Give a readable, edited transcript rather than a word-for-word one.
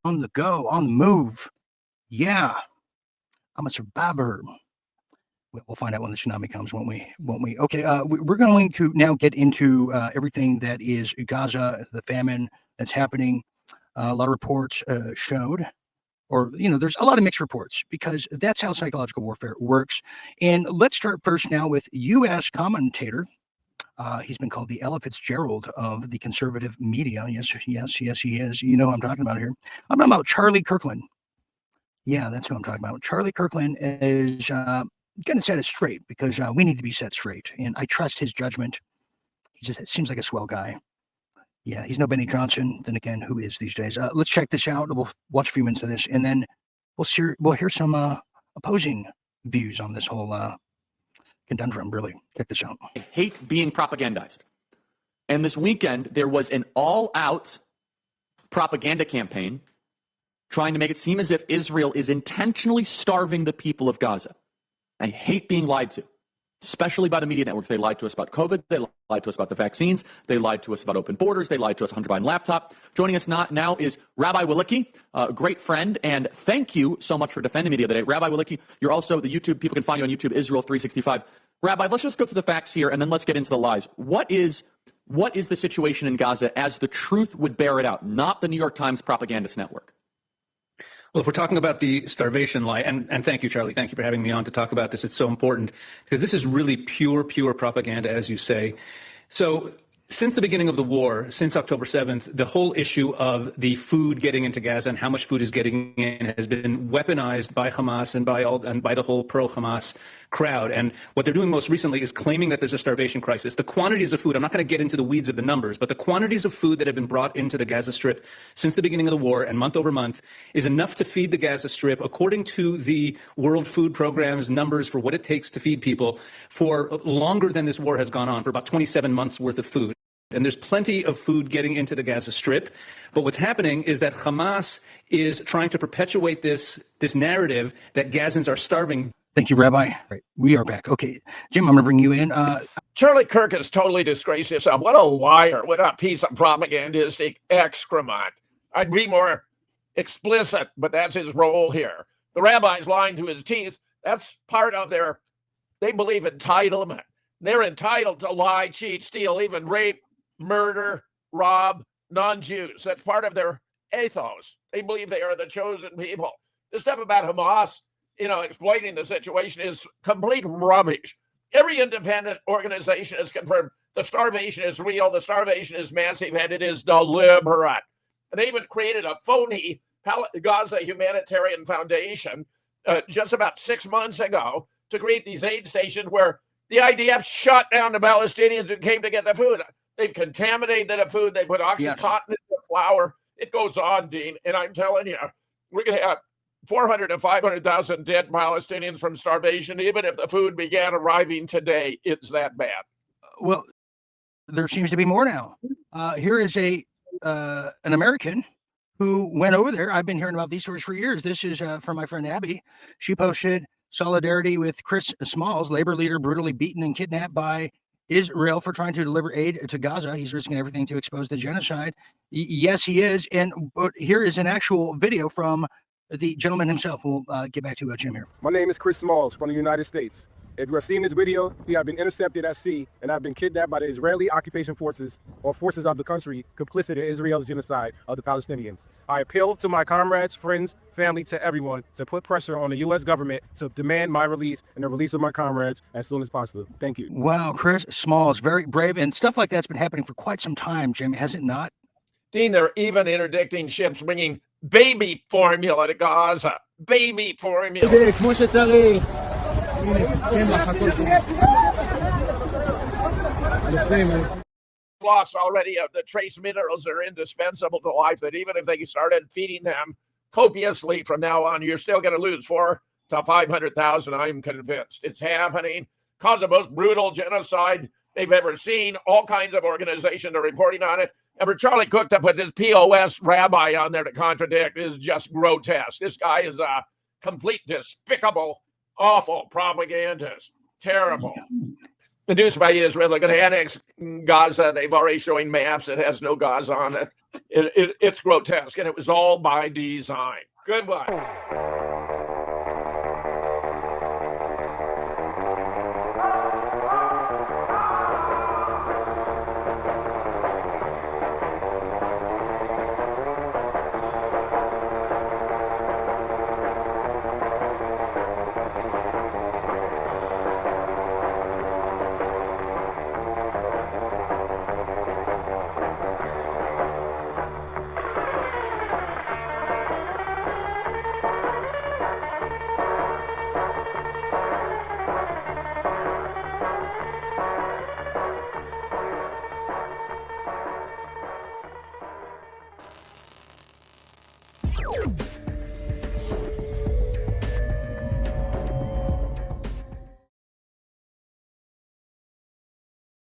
on the go, on the move. Yeah, I'm a survivor. We'll find out when the tsunami comes, won't we? Okay, we're going to now get into everything that is Gaza, the famine that's happening. A lot of reports showed, or, there's a lot of mixed reports because that's how psychological warfare works. And let's start first now with U.S. commentator. He's been called the Ella Fitzgerald of the conservative media. Yes, he is. You know who I'm talking about here. I'm talking about Charlie Kirkland. Yeah, that's who I'm talking about. Charlie Kirkland is going to set us straight because we need to be set straight. And I trust his judgment. He just seems like a swell guy. Yeah, he's no Benny Johnson. Then again, who is these days? Let's check this out. We'll watch a few minutes of this, and then we'll hear some opposing views on this whole conundrum. Really, check this out. I hate being propagandized. And this weekend, there was an all-out propaganda campaign trying to make it seem as if Israel is intentionally starving the people of Gaza. I hate being lied to, especially by the media networks. They lied to us about COVID. They lied to us about the vaccines. They lied to us about open borders. They lied to us Hunter Biden laptop. Joining us now is Rabbi Willicke, a great friend, and thank you so much for defending me the other day. Rabbi Willicke, you're also the YouTube, people can find you on YouTube, Israel 365. Rabbi, let's just go through the facts here, and then let's get into the lies. What is the situation in Gaza as the truth would bear it out, not the New York Times propagandist network? Well, if we're talking about the starvation lie, and thank you, Charlie, thank you for having me on to talk about this. It's so important because this is really pure propaganda, as you say. So since the beginning of the war, since October 7th, the whole issue of the food getting into Gaza and how much food is getting in has been weaponized by Hamas and by the whole pro-Hamas crowd. And what they're doing most recently is claiming that there's a starvation crisis. The quantities of food, I'm not going to get into the weeds of the numbers, but the quantities of food that have been brought into the Gaza Strip since the beginning of the war and month over month is enough to feed the Gaza Strip, according to the World Food Programme's numbers for what it takes to feed people, for longer than this war has gone on, for about 27 months worth of food. And there's plenty of food getting into the Gaza Strip. But what's happening is that Hamas is trying to perpetuate this narrative that Gazans are starving. Thank you, Rabbi. Right. We are back. Okay, Jim, I'm going to bring you in. Charlie Kirk has totally disgraced himself. What a liar. What a piece of propagandistic excrement. I'd be more explicit, but that's his role here. The rabbi's lying to his teeth. That's part of they believe entitlement. They're entitled to lie, cheat, steal, even rape, murder, rob non-Jews. That's part of their ethos. They believe they are the chosen people. This stuff about Hamas, exploiting the situation is complete rubbish. Every independent organization has confirmed the starvation is real, the starvation is massive, and it is deliberate. And they even created a phony Gaza Humanitarian Foundation just about 6 months ago to create these aid stations where the IDF shot down the Palestinians who came to get the food. They've contaminated the food. They put Oxycontin in the flour. It goes on, Dean. And I'm telling you, we're going to have 400 to 500,000 dead Palestinians from starvation. Even if the food began arriving today, it's that bad. Well, there seems to be more now. Here is an American who went over there. I've been hearing about these stories for years. This is from my friend Abby. She posted solidarity with Chris Smalls, labor leader brutally beaten and kidnapped by Israel for trying to deliver aid to Gaza. He's risking everything to expose the genocide. Yes, he is. But here is an actual video from the gentleman himself. We'll get back to Jim here. My name is Chris Smalls from the United States. If you are seeing this video, we have been intercepted at sea and have been kidnapped by the Israeli occupation forces or forces of the country complicit in Israel's genocide of the Palestinians. I appeal to my comrades, friends, family, to everyone to put pressure on the U.S. government to demand my release and the release of my comrades as soon as possible. Thank you. Wow, Chris Smalls, very brave. And stuff like that's been happening for quite some time, Jim, has it not? Dean, they're even interdicting ships bringing baby formula to Gaza. Baby formula. Loss already of the trace minerals are indispensable to life, that even if they started feeding them copiously from now on, you're still going to lose 400,000 to 500,000. I'm convinced it's happening. Cause the most brutal genocide they've ever seen. All kinds of organizations are reporting on it. And for Charlie Cook to put this POS rabbi on there to contradict is just grotesque. This guy is a complete despicable, awful propagandist. Terrible. Induced by Israel, they're going to annex Gaza. They've already showing maps that has no Gaza on it. It's grotesque, and it was all by design. Goodbye.